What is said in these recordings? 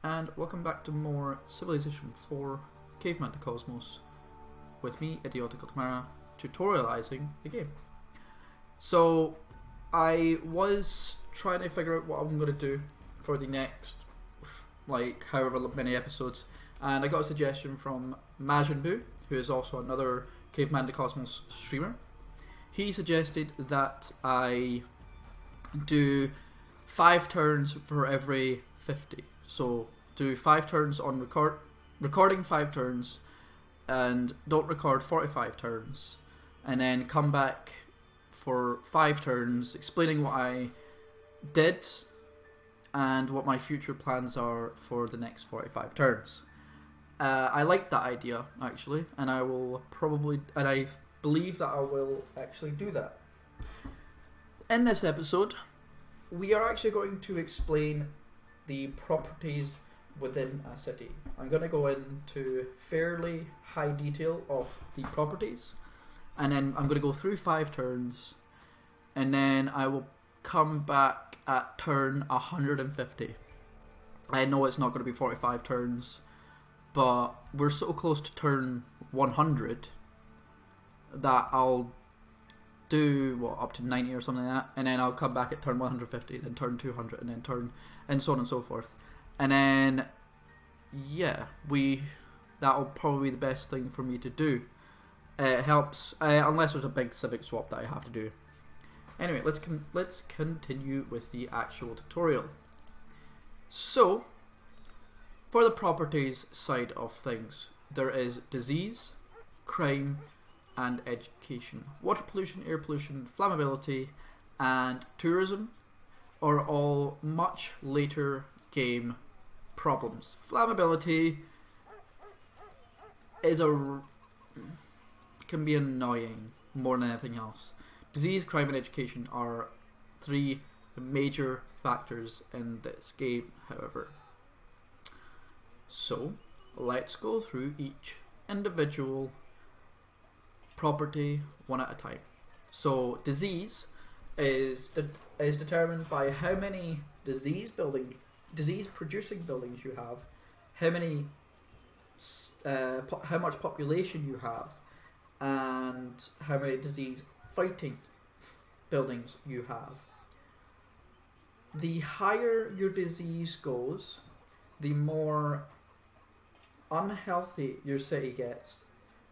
and welcome back to more Civilization 4 Caveman2Cosmos with me, Idiotically, tutorializing the game. So I was trying to figure out what I'm going to do for the next like however many episodes, and I got a suggestion from Majinbuu, who is also another Caveman2Cosmos streamer. He suggested that I do 5 turns for every 50. So do 5 turns on recording 5 turns, and don't record 45 turns, and then come back for 5 turns explaining what I did and what my future plans are for the next 45 turns. I like that idea actually, and I believe that I will actually do that. In this episode, we are actually going to explain the properties within a city. I'm going to go into fairly high detail of the properties, and then I'm going to go through 5 turns, and then I will come back at turn 150. I know it's not going to be 45 turns, but we're so close to turn 100 that I'll do up to 90 or something like that, and then I'll come back at turn 150, then turn 200, and then turn, and so on and so forth. And then yeah, that'll probably be the best thing for me to do. It helps unless there's a big civic swap that I have to do. Anyway, let's continue with the actual tutorial. So for the properties side of things, there is disease, crime, and education. Water pollution, air pollution, flammability, and tourism are all much later game problems. Flammability can be annoying more than anything else. Disease, crime, and education are 3 major factors in this game, however. So let's go through each individual property one at a time. So disease is determined by how many disease producing buildings you have, how much population you have, and how many disease fighting buildings you have. The higher your disease goes, the more unhealthy your city gets,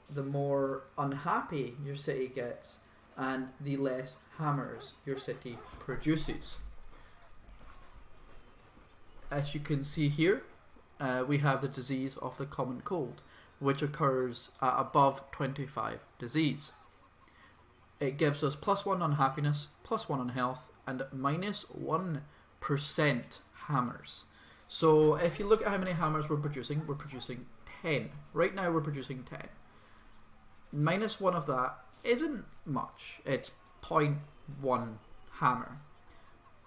the more unhappy your city gets, and the less hammers your city produces. As you can see here, we have the disease of the common cold, which occurs at above 25 disease. It gives us +1 on happiness, +1 on health, and -1% hammers. So if you look at how many hammers we're producing 10. Right now we're producing 10. -1 of that isn't much. It's 0.1 hammer.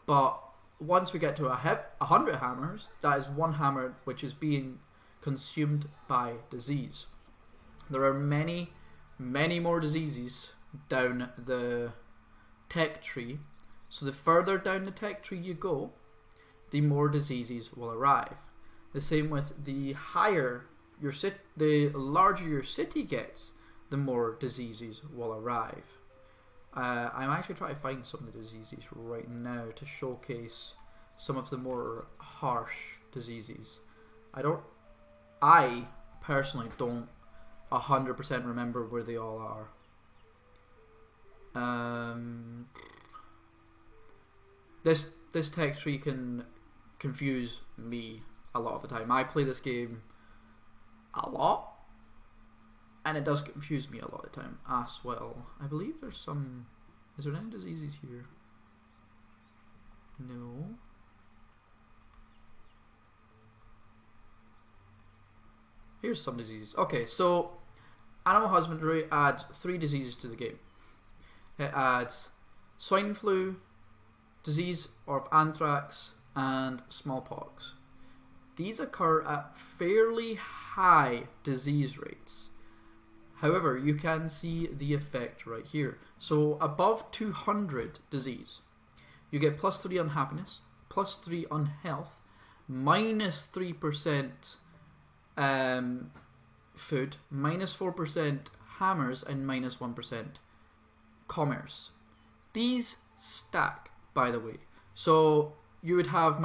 But once we get to 100 hammers, that is 1 hammer which is being consumed by disease. There are many more diseases down the tech tree, so the further down the tech tree you go, the more diseases will arrive. The same with the higher your the larger your city gets, the more diseases will arrive. I'm actually trying to find some of the diseases right now to showcase some of the more harsh diseases. I personally don't 100% remember where they all are. This tech tree can confuse me a lot of the time. I play this game a lot, and it does confuse me a lot of the time as well. I believe there's some... Is there any diseases here? No. Here's some diseases. Okay, so animal husbandry adds 3 diseases to the game. It adds swine flu, disease of anthrax, and smallpox. These occur at fairly high disease rates. However, you can see the effect right here. So above 200 disease, you get +3 on happiness, +3 on health, minus 3% food, minus 4% hammers, and minus 1% commerce. These stack, by the way. So you would have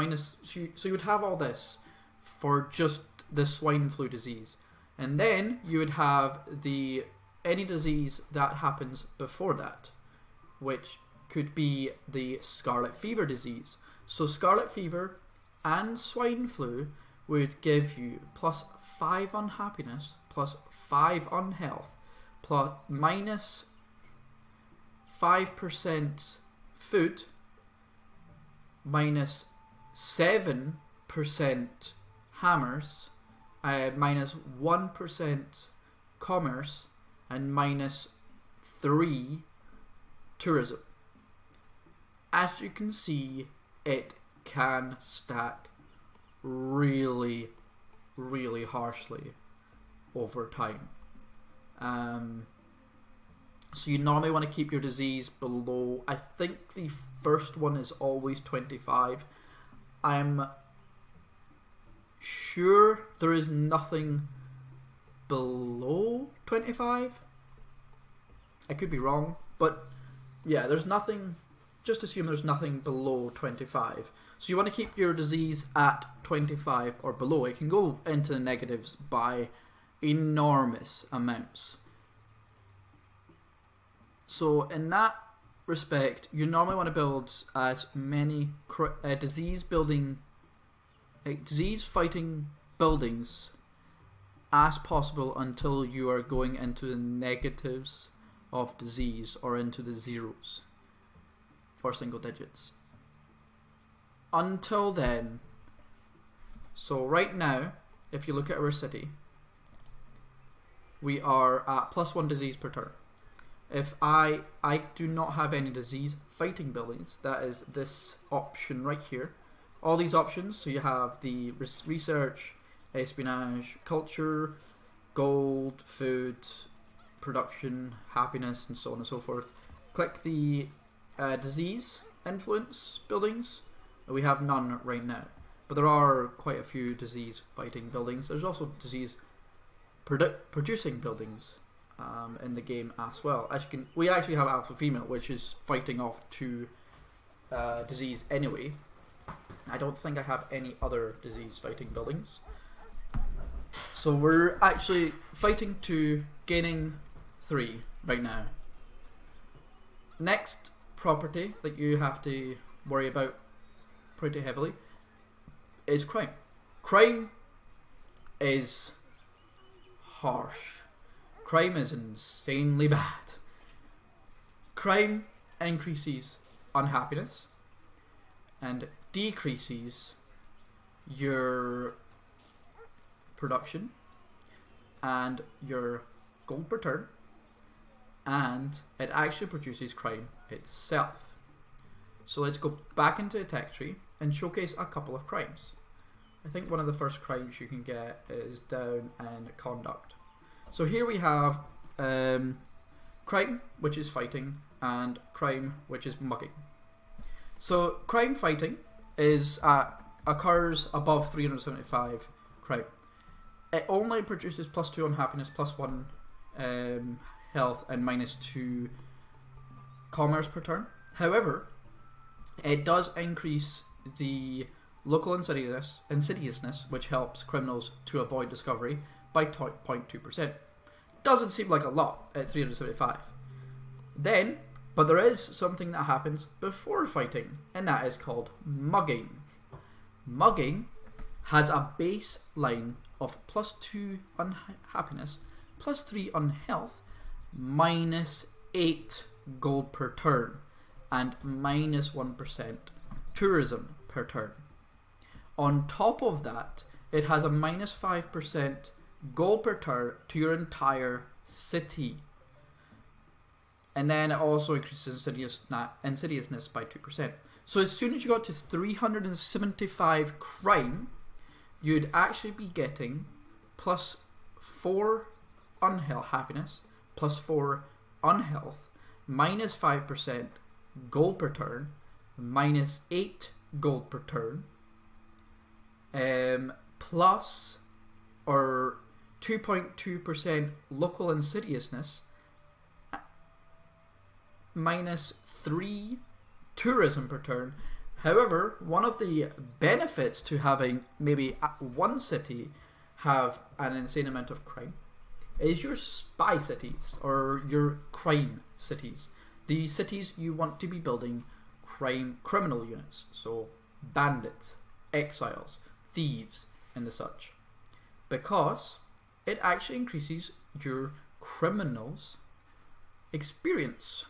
so you would have all this for just the swine flu disease, and then you would have any disease that happens before that, which could be the scarlet fever disease. So scarlet fever and swine flu would give you plus 5 on happiness, plus 5 on health, plus minus 5% food, minus 7% hammers, minus 1% commerce, and minus 3 tourism. As you can see, it can stack really, really harshly over time. So you normally want to keep your disease below, I think the first one is always 25. I'm sure there is nothing below 25. I could be wrong, but yeah, there's nothing, just assume there's nothing below 25. So you want to keep your disease at 25 or below. It can go into the negatives by enormous amounts. So in that respect, you normally want to build as many disease-fighting buildings as possible until you are going into the negatives of disease or into the zeros or single digits. Until then, so right now, if you look at our city, we are at +1 disease per turn. If I do not have any disease fighting buildings, that is this option right here. All these options, so you have the research, espionage, culture, gold, food, production, happiness, and so on and so forth. Click the disease influence buildings. We have none right now, but there are quite a few disease fighting buildings. There's also disease producing buildings in the game as well. As you can, we actually have alpha female, which is fighting off to disease anyway. I don't think I have any other disease fighting buildings. So we're actually fighting to gaining 3 right now. Next property that you have to worry about pretty heavily is crime. Crime is harsh. Crime is insanely bad. Crime increases unhappiness and decreases your production and your gold per turn, and it actually produces crime itself. So let's go back into the tech tree and showcase a couple of crimes. I think one of the first crimes you can get is down in conduct. So here we have crime, which is fighting, and crime, which is mugging. So crime fighting is occurs above 375 crime. It only produces +2 on happiness, +1 health, and -2 commerce per turn. However, it does increase the local insidiousness, which helps criminals to avoid discovery, by 0.2%. Doesn't seem like a lot at 375. But there is something that happens before fighting, and that is called mugging. Mugging has a baseline of +2 on happiness, +3 on health, -8 gold per turn, and -1% tourism per turn. On top of that, it has a -5% gold per turn to your entire city. And then it also increases insidiousness by 2%. So as soon as you got to 375 crime, you'd actually be getting +4 on happiness, +4 on health, -5% gold per turn, -8 gold per turn, plus or 2.2% local insidiousness, minus 3 tourism per turn. However, one of the benefits to having maybe one city have an insane amount of crime is your spy cities or your crime cities. The cities you want to be building criminal units, so bandits, exiles, thieves, and the such, because it actually increases your criminals' experience.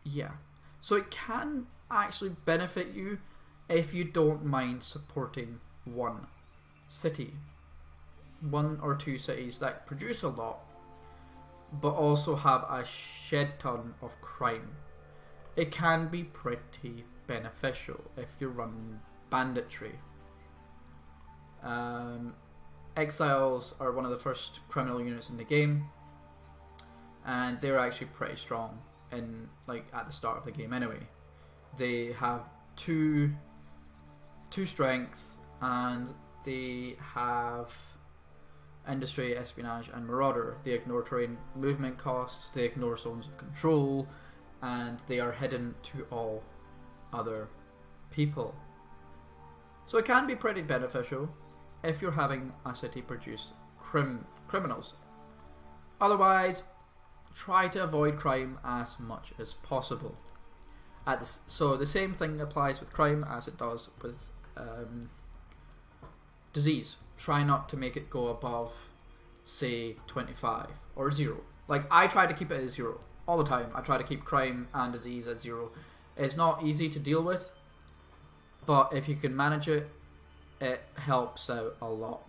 Yeah, so it can actually benefit you if you don't mind supporting one city, one or two cities that produce a lot but also have a shed ton of crime. It can be pretty beneficial if you're running banditry. Exiles are one of the first criminal units in the game, and they're actually pretty strong in, like, at the start of the game anyway. They have two strength, and they have industry, espionage, and marauder. They ignore terrain movement costs, they ignore zones of control, and they are hidden to all other people. So it can be pretty beneficial if you're having a city produce criminals. Otherwise, try to avoid crime as much as possible. So the same thing applies with crime as it does with disease. Try not to make it go above, say, 25 or 0. Like, I try to keep it at 0 all the time. I try to keep crime and disease at 0. It's not easy to deal with, but if you can manage it, it helps out a lot.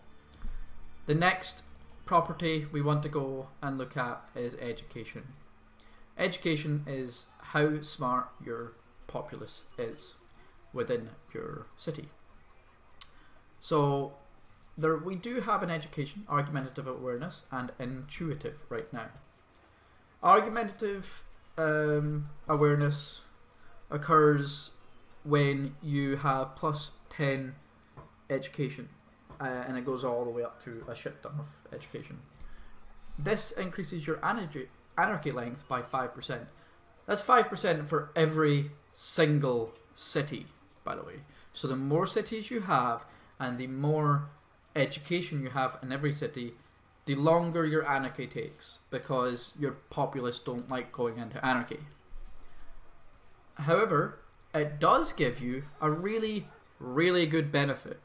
The next property we want to go and look at is education. Education is how smart your populace is within your city. So we do have an education, argumentative awareness, and intuitive right now. Argumentative awareness occurs when you have plus 10 education, and it goes all the way up to a shit ton of education. This increases your anarchy length by 5%. That's 5% for every single city, by the way. So the more cities you have and the more education you have in every city, the longer your anarchy takes, because your populace don't like going into anarchy. However, it does give you a really, really good benefit.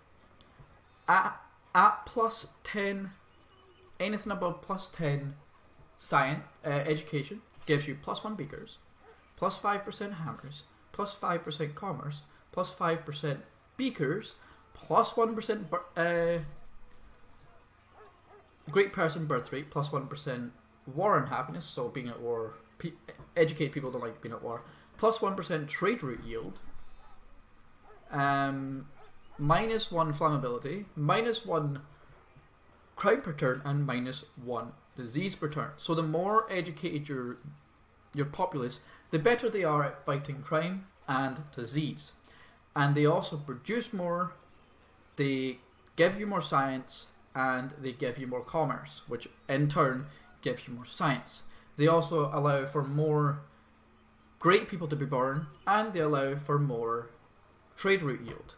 At plus 10, anything above plus 10 science education gives you plus 1 beakers, plus 5% hammers, plus 5% commerce, plus 5% beakers, plus 1% great person birth rate, plus 1% war and happiness, so being at war, educate people don't like being at war, plus 1% trade route yield, minus 1 flammability, minus 1 crime per turn, and minus 1 disease per turn. So the more educated your populace, the better they are at fighting crime and disease. And they also produce more, they give you more science, and they give you more commerce, which in turn gives you more science. They also allow for more great people to be born, and they allow for more trade route yield.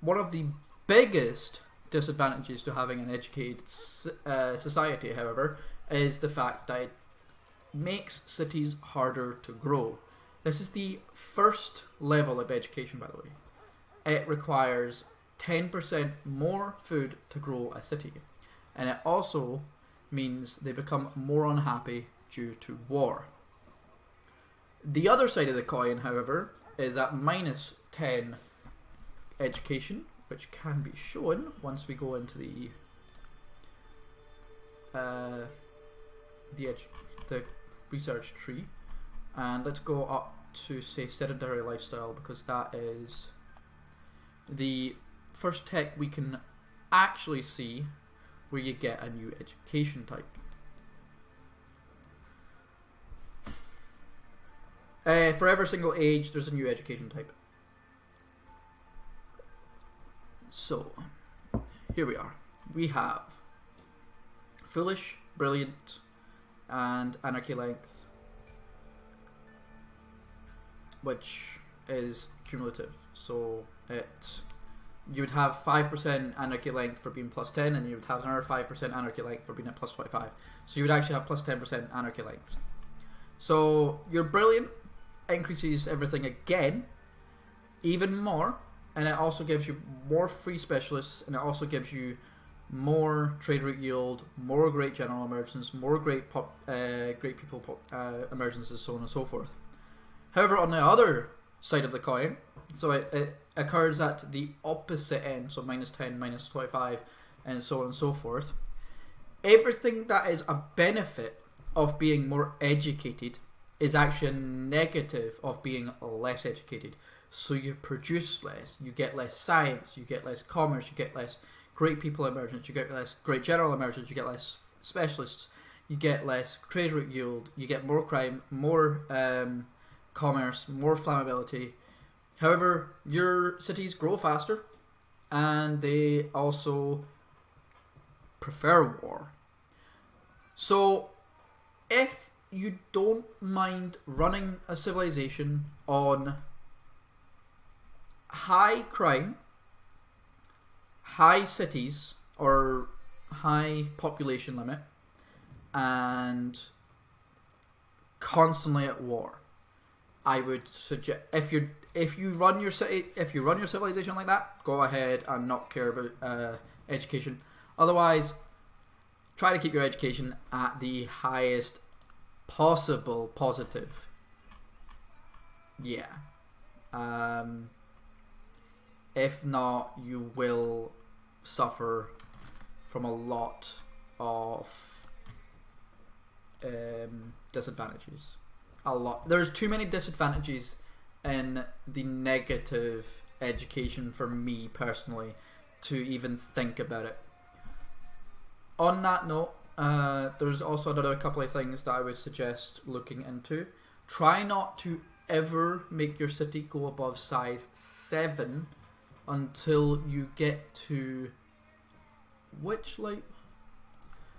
One of the biggest disadvantages to having an educated society, however, is the fact that it makes cities harder to grow. This is the first level of education, by the way. It requires 10% more food to grow a city, and it also means they become more unhappy due to war. The other side of the coin, however, is that minus 10 education, which can be shown once we go into the research tree, and let's go up to, say, sedentary lifestyle, because that is the first tech we can actually see where you get a new education type. For every single age, there's a new education type. So, here we are. We have Foolish, Brilliant, and Anarchy Length, which is cumulative. So you would have 5% Anarchy Length for being plus 10, and you would have another 5% Anarchy Length for being at plus 25. So you would actually have plus 10% Anarchy Length. So your Brilliant increases everything again, even more, and it also gives you more free specialists, and it also gives you more trade route yield, more great general emergence, more great people emergences, so on and so forth. However, on the other side of the coin, so it occurs at the opposite end, so minus 10, minus 25, and so on and so forth. Everything that is a benefit of being more educated is actually a negative of being less educated. So you produce less, you get less science, you get less commerce, you get less great people emergence, you get less great general emergence, you get less specialists, you get less trade route yield, you get more crime, more commerce, more flammability. However, your cities grow faster, and they also prefer war. So if you don't mind running a civilization on high crime, high cities, or high population limit, and constantly at war, I would suggest if you run your civilization like that, go ahead and not care about education. Otherwise, try to keep your education at the highest possible positive. Yeah. If not, you will suffer from a lot of disadvantages. A lot. There's too many disadvantages in the negative education for me personally to even think about it. On that note, there's also another couple of things that I would suggest looking into. Try not to ever make your city go above size 7 until you get to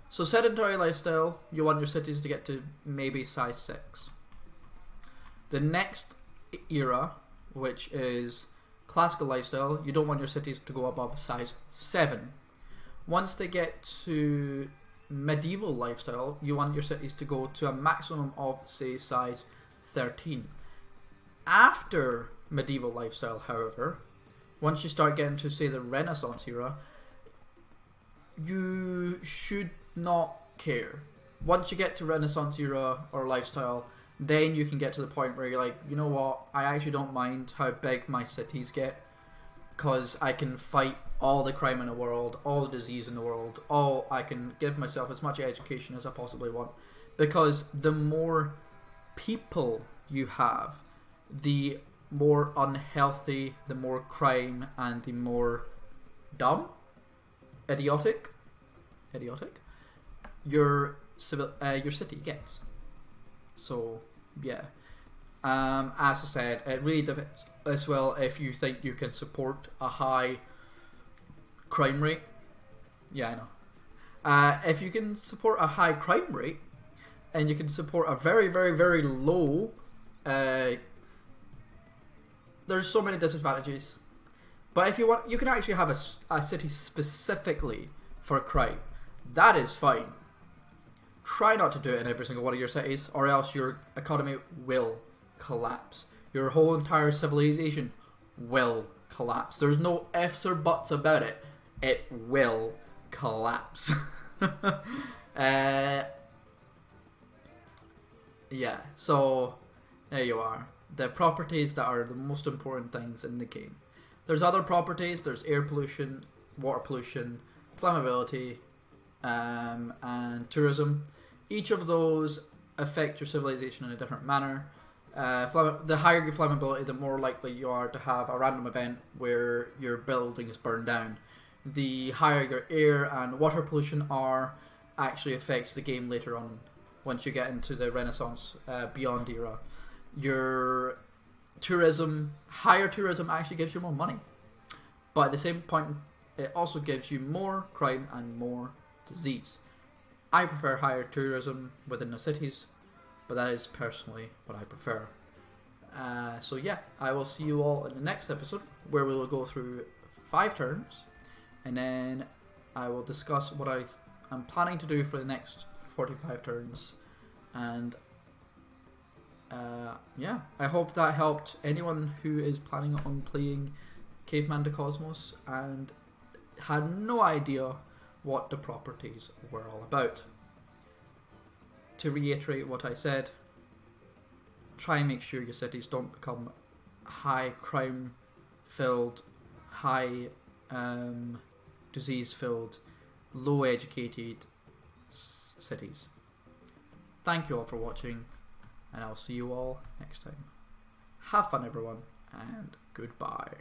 so sedentary lifestyle, you want your cities to get to maybe size 6. The next era, which is classical lifestyle, you don't want your cities to go above size 7. Once they get to medieval lifestyle, you want your cities to go to a maximum of, say, size 13. After medieval lifestyle, however, once you start getting to, say, the Renaissance era, you should not care. Once you get to Renaissance era or lifestyle, then you can get to the point where you're like, you know what, I actually don't mind how big my cities get, because I can fight all the crime in the world, all the disease in the world, I can give myself as much education as I possibly want. Because the more people you have, the more unhealthy, the more crime, and the more dumb, idiotic your city gets. So yeah, as I said, it really depends as well if you think you can support a high crime rate. Yeah, I know. If you can support a high crime rate, and you can support a very, very, very low, there's so many disadvantages. But if you want, you can actually have a city specifically for crime. That is fine. Try not to do it in every single one of your cities, or else your economy will collapse. Your whole entire civilization will collapse. There's no ifs or buts about it. It will collapse. Yeah, so there you are. The properties that are the most important things in the game. There's other properties. There's air pollution, water pollution, flammability, and tourism. Each of those affect your civilization in a different manner. The higher your flammability, the more likely you are to have a random event where your building is burned down. The higher your air and water pollution are, actually affects the game later on, once you get into the Renaissance beyond era. Your tourism, higher tourism actually gives you more money. but at the same point, it also gives you more crime and more disease. I prefer higher tourism within the cities, but that is personally what I prefer. So yeah, I will see you all in the next episode, where we will go through 5 turns, and then I will discuss what I'm planning to do for the next 45 turns. And yeah, I hope that helped anyone who is planning on playing Caveman2Cosmos and had no idea what the properties were all about. To reiterate what I said, try and make sure your cities don't become high crime filled, high disease filled, low educated cities. Thank you all for watching, and I'll see you all next time. Have fun everyone, and goodbye.